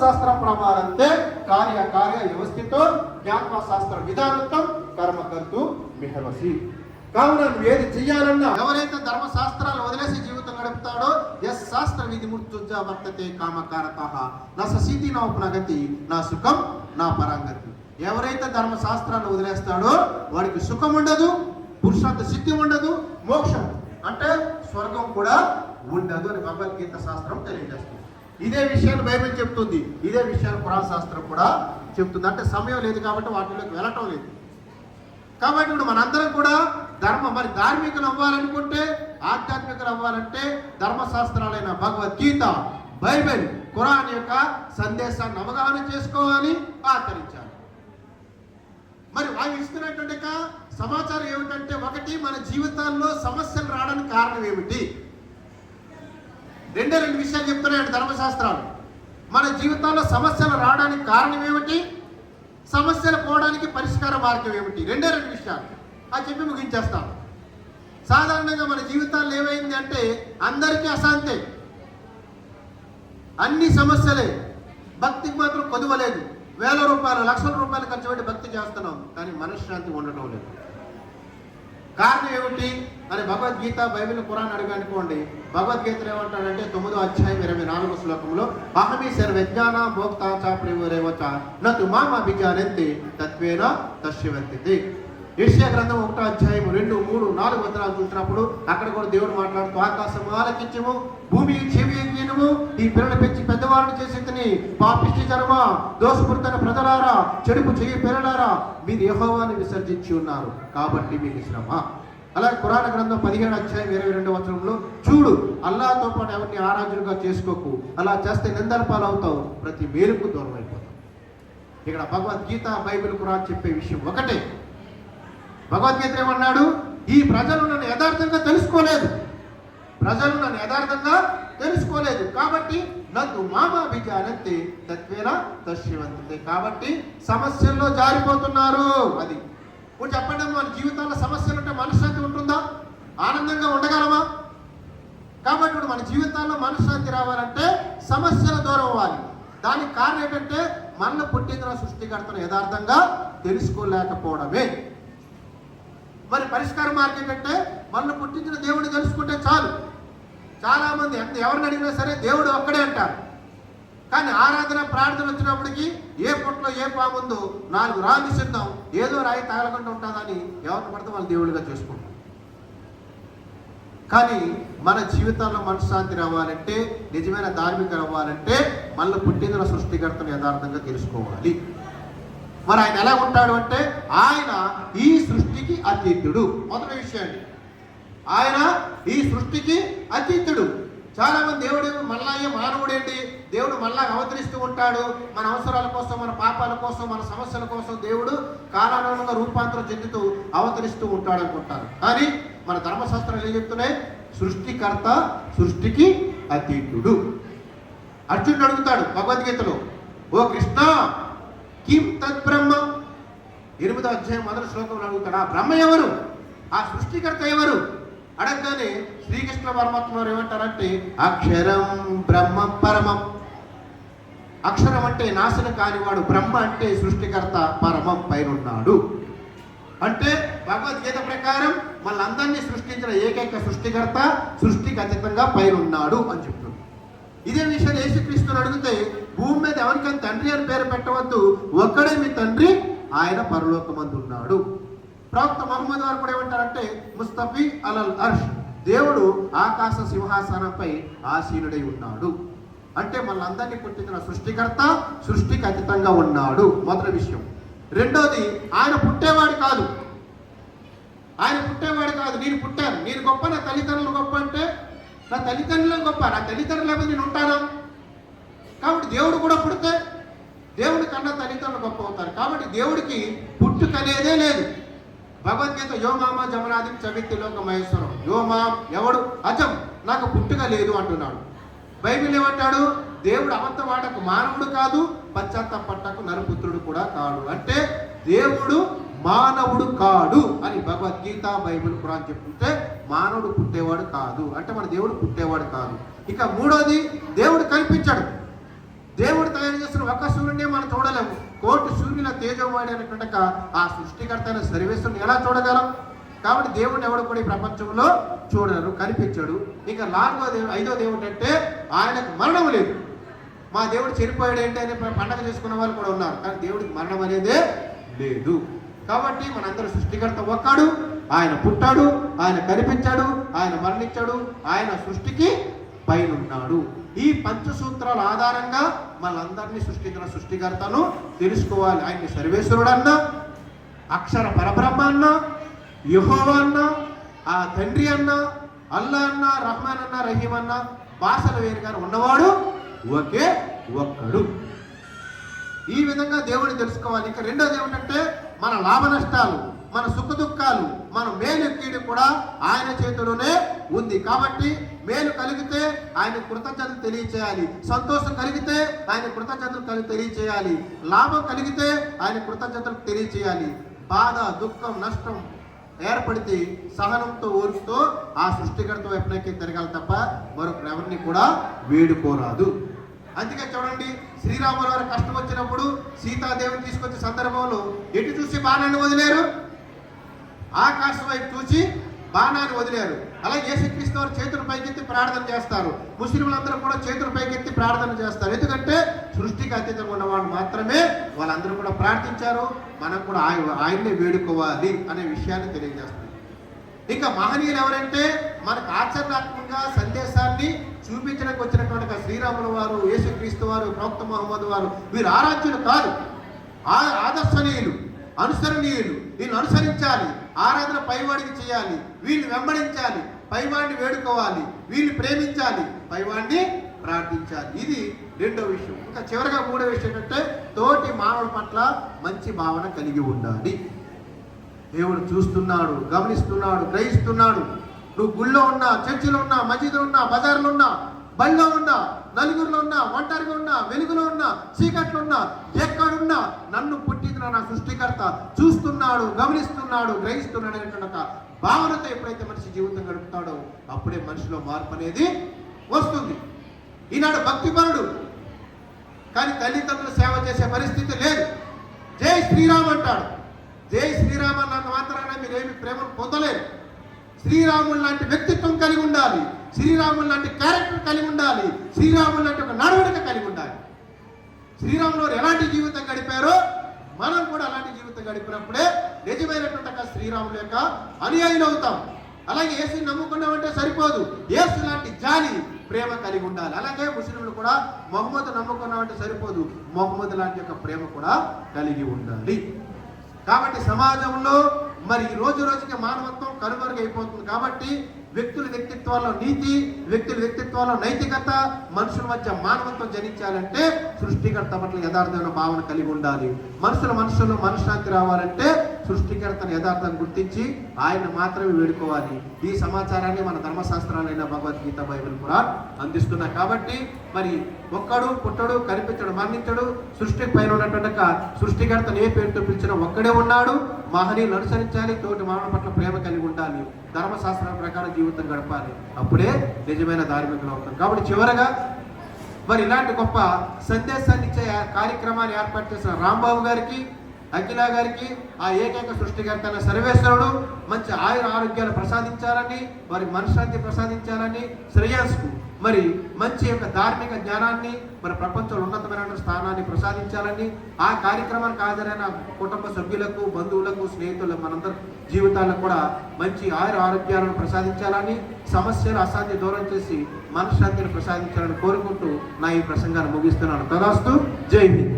శాస్త్ర ప్రమాణంతే కార్య కార్య వ్యవస్థితో జ్ఞాత్మ శాస్త్ర విధానత్వం కర్మకర్తు మిహవసి. కావున నువ్వు ఏది చెయ్యాలన్నా, ఎవరైతే ధర్మశాస్త్రాలు వదిలేసి జీవితం గడుపుతాడో ఎస్ శాస్త్ర విధి మృత్యుజ వర్తతే కామకారత నా ససితి నా ఉపనగతి నా సుఖం నా పరాంగతి. ఎవరైతే ధర్మశాస్త్రాన్ని వదిలేస్తాడో వాడికి సుఖం ఉండదు, పురుషార్థ సిద్ధి ఉండదు, మోక్షం అంటే స్వర్గం కూడా ఉండదు అని భగవద్గీత శాస్త్రం తెలియజేస్తుంది. ఇదే విషయాన్ని బైబిల్ చెప్తుంది, ఇదే విషయాన్ని పురాణ శాస్త్రం కూడా చెప్తుంది. అంటే సమయం లేదు కాబట్టి వాటిలోకి వెళ్ళటం లేదు. కాబట్టి ఇప్పుడు మనందరం కూడా మరి ధార్మికులు అవ్వాలనుకుంటే, ఆధ్యాత్మికులు అవ్వాలంటే ధర్మశాస్త్రాలైన భగవద్గీత, బైబిల్, ఖురాన్ యొక్క సందేశాన్ని అవగాహన చేసుకోవాలి, ఆచరించాలి. మరి వాళ్ళు ఇస్తున్నటువంటి సమాచారం ఏమిటంటే, ఒకటి మన జీవితాల్లో సమస్యలు రావడానికి కారణం ఏమిటి, రెండు విషయాలు చెప్తున్నాయండి ధర్మశాస్త్రాలు. మన జీవితాల్లో సమస్యలు రావడానికి కారణం ఏమిటి, సమస్యలు పోవడానికి పరిష్కార మార్గం ఏమిటి, రెండే విషయాలు అది చెప్పి ముగించేస్తాం. సాధారణంగా మన జీవితాల్లో ఏమైంది అంటే అందరికీ అశాంతే, అన్ని సమస్యలే, భక్తికి మాత్రం కొదువలేదు. వేల రూపాయలు లక్షల రూపాయలు ఖర్చు పెట్టి భక్తి చేస్తున్నాం, కానీ మనశ్శాంతి ఉండటం లేదు. కారణం ఏమిటి అని భగవద్గీత, బైబిల్, ఖురాన్ అడిగనుకోండి. భగవద్గీతలు ఏమంటాడంటే 9వ అధ్యాయం 24వ శ్లోకంలో అహమీశ్వర విజ్ఞాన భోక్తాచ ప్రేమరేవచ నతు మామ విజ్ఞానంతి తత్వేన తస్యవంతి. యెషయా గ్రంథం 1వ అధ్యాయం 2, 3, 4 వచనాలు చూసినప్పుడు అక్కడ కూడా దేవుడు మాట్లాడుతూ ఆకాశము ఆలకించము, భూమి చెవి ఎగినము, ఈ పిల్లలు పెంచి పెద్దవాళ్ళని చేసేతని పాపిష్టి జనమా, దోషపూరితైన ప్రజలారా, చెడుపు చెయ్యి పిల్లలారా, మీరు యెహోవాను విసర్జించి ఉన్నారు కాబట్టి మీకు శ్రమ. అలాగే పురాణ గ్రంథం 15వ అధ్యాయం 22వ వచనంలో చూడు, అల్లాహ్తో పాటు ఎవరిని ఆరాధనగా చేసుకోకు, అలా చేస్తే నిందల పాలవుతావు, ప్రతి మేలుకు దూరం అయిపోతావు. ఇక్కడ భగవద్గీత, బైబిల్, ఖురాన్ చెప్పే విషయం ఒకటే. భగవద్గీత ఏమన్నాడు, ఈ ప్రజలు నన్ను యథార్థంగా తెలుసుకోలేదు, ప్రజలు నన్ను యథార్థంగా తెలుసుకోలేదు కాబట్టి నన్ను మామ విజానంతే తత్వేన దర్శివంతే. కాబట్టి సమస్యల్లో జారిపోతున్నారు. అది ఇప్పుడు చెప్పండి, మన జీవితాల్లో సమస్యలు ఉంటే మనశ్శాంతి ఉంటుందా, ఆనందంగా ఉండగలమా? కాబట్టి ఇప్పుడు మన జీవితాల్లో మనశ్శాంతి రావాలంటే సమస్యల దూరం అవ్వాలి. దానికి కారణం ఏంటంటే మనల్ని పుట్టించిన సృష్టికర్తను యథార్థంగా తెలుసుకోలేకపోవడమే. మరి పరిష్కార మార్గం ఏంటంటే మనల్ని పుట్టించిన దేవుడిని తెలుసుకుంటే చాలు. చాలా మంది ఎవరిని అడిగినా సరే దేవుడు ఒక్కడే అంటారు, కానీ ఆరాధన ప్రార్థన వచ్చినప్పటికీ ఏ పొట్లో ఏ పాముందో 4 రాళ్ళు సిద్ధం, ఏదో రాయి తగలకుండా ఉంటుందని ఎవరిని పడితే వాళ్ళు దేవుడిగా చేసుకుంటాం. కానీ మన జీవితాల్లో మనశ్శాంతి రావాలంటే, నిజమైన ధార్మికత రావాలంటే మనల్ని పుట్టించిన సృష్టికర్తను యథార్థంగా తెలుసుకోవాలి. మరి ఆయన ఎలా ఉంటాడు అంటే ఆయన ఈ సృష్టికి అతీతుడు. మొదటి విషయాన్ని, ఆయన ఈ సృష్టికి అతీతుడు. చాలా మంది దేవుడు మళ్ళా మానవుడేంటి, దేవుడు మళ్ళా అవతరిస్తూ ఉంటాడు, మన అవసరాల కోసం, మన పాపాల కోసం, మన సమస్యల కోసం దేవుడు కాలానుగుణంగా రూపాంతరం చెందుతూ అవతరిస్తూ ఉంటాడు అనుకుంటారు. కానీ మన ధర్మశాస్త్రాలు ఏం చెప్తున్నాయి, సృష్టికర్త సృష్టికి అతీతుడు. అర్జునుడు అడుగుతాడు భగవద్గీతలో, ఓ కృష్ణ కిం తద్ బ్రహ్మ, 8వ అధ్యాయం 1వ శ్లోకంలో అడుగుతాడు, ఆ బ్రహ్మ ఎవరు, ఆ సృష్టికర్త ఎవరు అడగగానే శ్రీకృష్ణ పరమాత్మ వారు ఏమంటారంటే అక్షరం బ్రహ్మం పరమం. అక్షరం అంటే నాశనం కానివాడు, బ్రహ్మ అంటే సృష్టికర్త, పరమం పైనున్నాడు. అంటే భగవద్గీత ప్రకారం మళ్ళందరినీ సృష్టించిన ఏకైక సృష్టికర్త సృష్టికి అతీతంగా పైనున్నాడు అని చెప్తున్నాడు. ఇదే విషయాన్ని యేసుక్రీస్తుని అడిగితే భూమి మీద ఎవరికైనా తండ్రి అని పేరు పెట్టవద్దు, ఒక్కడే మీ తండ్రి, ఆయన పరలోకమందు ఉన్నాడు. ప్రవక్త మహమ్మద్ వారు కూడా ఏమంటారంటే ముస్తఫీ అలల్ అర్ష్, దేవుడు ఆకాశ సింహాసనంపై ఆసీనుడై ఉన్నాడు. అంటే మనందరినీ పుట్టించిన సృష్టికర్త సృష్టికి అతీతంగా ఉన్నాడు, మొదటి విషయం. రెండోది, ఆయన పుట్టేవాడు కాదు, ఆయన పుట్టేవాడు కాదు. నేను పుట్టాను, నేను గొప్ప, నా తల్లిదండ్రులు గొప్ప అంటే నా తల్లిదండ్రులే గొప్ప, నా తల్లిదండ్రుల మీద నేను ఉంటాను. కాబట్టి దేవుడు కూడా పుడితే దేవుడి కన్నా తల్లిదండ్రులు గొప్ప అవుతారు. కాబట్టి దేవుడికి పుట్టుక అనేదే లేదు. భగవద్గీత యోమామ జమనాది చవిత్తిలోక మహేశ్వరం, యోమాం ఎవడు అజం, నాకు పుట్టుక లేదు అంటున్నాడు. బైబిల్ ఏమంటాడు, దేవుడు అబద్ధవాడకు మానవుడు కాదు, పశ్చాత్తాపట్టకు నరపుత్రుడు కూడా కాడు. అంటే దేవుడు మానవుడు కాడు అని భగవద్గీత, బైబిల్, ఖురాన్ చెప్తుంటే మానవుడు పుట్టేవాడు కాదు, అంటే మన దేవుడు పుట్టేవాడు కాదు. ఇక మూడోది, దేవుడు కల్పించాడు. దేవుడు తయారు చేసిన సర్వేశ్వరుడు ఒక సూర్యుడినే మనం చూడలేము. కోటి సూర్యుల తేజోవాడి అనేటువంటి ఆ సృష్టికర్త అయిన సర్వేశ్వరుని ఎలా చూడగలం? కాబట్టి దేవుడిని ఎవడు కూడా ఈ ప్రపంచంలో చూడరు, కనిపించాడు. ఇంకా ఐదో దేవుడు అంటే ఆయనకు మరణం లేదు. మా దేవుడు చనిపోయాడు ఏంటి అని పండగ చేసుకున్న వాళ్ళు కూడా ఉన్నారు, కానీ దేవుడికి మరణం అనేదే లేదు. కాబట్టి మనందరూ సృష్టికర్త ఒక్కడు, ఆయన పుట్టాడు, ఆయన కనిపించాడు, ఆయన మరణించాడు, ఆయన సృష్టికి పైనున్నాడు. ఈ పంచసూత్రాల ఆధారంగా మనందరినీ సృష్టించిన సృష్టికర్తను తెలుసుకోవాలి. ఆయన్ని సర్వేశ్వరుడు అన్నా, అక్షర పరబ్రహ్మ అన్నా, యెహోవా అన్నా, ఆ తండ్రి అన్నా, అల్లా అన్నా, రహమాన్ అన్నా, రహీం అన్నా, భాషలు వేరుగా ఉన్నవాడు ఒకే ఒక్కడు. ఈ విధంగా దేవుడిని తెలుసుకోవాలి. ఇంకా రెండోది ఏమిటంటే మన లాభ నష్టాలు, మన సుఖ దుఃఖాలు, మన మేలు కీడు కూడా ఆయన చేతిలోనే ఉంది. కాబట్టి మేలు కలిగితే ఆయన కృతజ్ఞతలు తెలియచేయాలి, సంతోషం కలిగితే ఆయన కృతజ్ఞతలు తెలియచేయాలి, లాభం కలిగితే ఆయన కృతజ్ఞతలు తెలియచేయాలి. బాధ, దుఃఖం, నష్టం ఏర్పడితే సహనంతో ఓర్చుతో ఆ సృష్టికర్త వైపునకి తిరగాలి తప్ప మరొక ఎవరిని కూడా వేడుకోరాదు. అందుకే చూడండి, శ్రీరాముల వారి కష్టం వచ్చినప్పుడు సీతాదేవిని తీసుకొచ్చే సందర్భంలో ఎటు చూసి బాణాన్ని వదిలేరు? ఆకాశం వైపు చూసి బాణాన్ని వదిలేరు. అలాగే యేసుక్రీస్తు వారు చేతులు పైకెత్తి ప్రార్థన చేస్తారు. ముస్లింలందరూ కూడా చేతులు పైకెత్తి ప్రార్థన చేస్తారు. ఎందుకంటే సృష్టికి అతీతంగా ఉన్నవాడు మాత్రమే వాళ్ళందరూ కూడా ప్రార్థించారు. మనం కూడా ఆయన్ని వేడుకోవాలి అనే విషయాన్ని తెలియజేస్తుంది. ఇంకా మహనీయులు ఎవరంటే మనకు ఆచరణాత్మకంగా సందేశాన్ని చూపించడానికి వచ్చినటువంటి శ్రీరాముల వారు, యేసుక్రీస్తు వారు, ప్రవక్త ముహమ్మద్ వారు వీరు ఆరాధ్యులు కాదు, ఆదర్శనీయులు, అనుసరణీయులు. వీళ్ళు అనుసరించాలి, ఆరాధన పైవాడికి చేయాలి, వీళ్ళు వెంబడించాలి, పైవాడిని వేడుకోవాలి, వీళ్ళు ప్రేమించాలి, పైవాడిని ప్రార్థించాలి. ఇది రెండో విషయం. ఇంకా చివరిగా మూడో విషయం ఏంటంటే తోటి మానవుల పట్ల మంచి భావన కలిగి ఉండాలి. దేవుడు చూస్తున్నాడు, గమనిస్తున్నాడు, గ్రహిస్తున్నాడు. నువ్వు గుళ్ళో ఉన్నా, చర్చిలో ఉన్నా, మసీదులో ఉన్నా, బజార్లో ఉన్నా, బళ్ళో ఉన్నా, నలుగురిలో ఉన్నా, ఒంటరిగా ఉన్నా, వెలుగులో ఉన్నా, చీకట్లో ఉన్నా, ఎక్కడున్నా నన్ను పుట్టించిన నా సృష్టికర్త చూస్తున్నాడు, గమనిస్తున్నాడు, గ్రహిస్తున్నాడు అనేటువంటి ఒక భావనతో ఎప్పుడైతే మనిషి జీవితం గడుపుతాడో అప్పుడే మనిషిలో మార్పు అనేది వస్తుంది. ఈనాడు భక్తిపరుడు కానీ తల్లిదండ్రులు సేవ చేసే పరిస్థితి లేదు. జై శ్రీరామ్ అంటాడు. జై శ్రీరామ్ అన్నంత మాత్రాన మీరేమి ప్రేమను పొందలేరు. శ్రీరాములు లాంటి వ్యక్తిత్వం కలిగి ఉండాలి, శ్రీరాములు లాంటి క్యారెక్టర్ కలిగి ఉండాలి, శ్రీరాములు లాంటి ఒక నడవడిక కలిగి ఉండాలి. శ్రీరాములు ఎలాంటి జీవితం గడిపారో మనం కూడా అలాంటి జీవితం గడిపినప్పుడే నిజమైనటువంటి శ్రీరాముల యొక్క అనుయాయులు అవుతాం. అలాగే యేసుని నమ్ముకున్నామంటే సరిపోదు, యేసు లాంటి జాలి, ప్రేమ కలిగి ఉండాలి. అలాగే ముస్లింలు కూడా మొహమ్మద్ నమ్ముకున్నామంటే సరిపోదు, మొహమ్మద్ లాంటి యొక్క ప్రేమ కూడా కలిగి ఉండాలి. కాబట్టి సమాజంలో మరి రోజు రోజుకి మానవత్వం కనుమరుగైపోతుంది. కాబట్టి వ్యక్తుల వ్యక్తిత్వాల్లో నీతి, వ్యక్తుల వ్యక్తిత్వాల్లో నైతికత, మనుషుల మధ్య మానవత్వం జనించాలంటే సృష్టికర్త పట్ల యథార్థమైన భావన కలిగి ఉండాలి. మనుషులు మనశ్శాంతి రావాలంటే సృష్టికర్తను యథార్థం గుర్తించి ఆయన మాత్రమే వేడుకోవాలి. ఈ సమాచారాన్ని మన ధర్మశాస్త్రాలైన భగవద్గీత, బైబిల్ కూడా అందిస్తున్నాయి. కాబట్టి మరి ఒక్కడు పుట్టడు, కనిపించడు, మరణించడు, సృష్టి పైన ఉన్నటువంటి సృష్టికర్తను ఏ పేరుతో పిలిచినా ఒక్కడే ఉన్నాడు. మహనీయులు అనుసరించాలి, తోటి మానవ పట్ల ప్రేమ కలిగి ఉండాలి, ధర్మశాస్త్రాల ప్రకారం జీవితం గడపాలి. అప్పుడే నిజమైన ధార్మికులు అవుతాం. కాబట్టి చివరగా మరి ఇలాంటి గొప్ప సందేశాన్ని ఇచ్చే కార్యక్రమాన్ని ఏర్పాటు చేసిన రాంబాబు గారికి, అఖిల గారికి, ఆ ఏకైక సృష్టికర్త అయిన సర్వేశ్వరుడు మంచి ఆరోగ్యాలు ప్రసాదించాలని, వారి మనశ్శాంతి ప్రసాదించాలని, శ్రేయస్కు మరి మంచి యొక్క ధార్మిక జ్ఞానాన్ని, మరి ప్రపంచంలో ఉన్నతమైన స్థానాన్ని ప్రసాదించాలని, ఆ కార్యక్రమానికి హాజరైన కుటుంబ సభ్యులకు, బంధువులకు, స్నేహితులకు, మనందరి జీవితాలకు కూడా మంచి ఆరోగ్యాలను ప్రసాదించాలని, సమస్యలు అశాంతి దూరం చేసి మనశ్శాంతిని ప్రసాదించాలని కోరుకుంటూ నా ఈ ప్రసంగాన్ని ముగిస్తున్నాను. తదాస్తు. జై హింద్.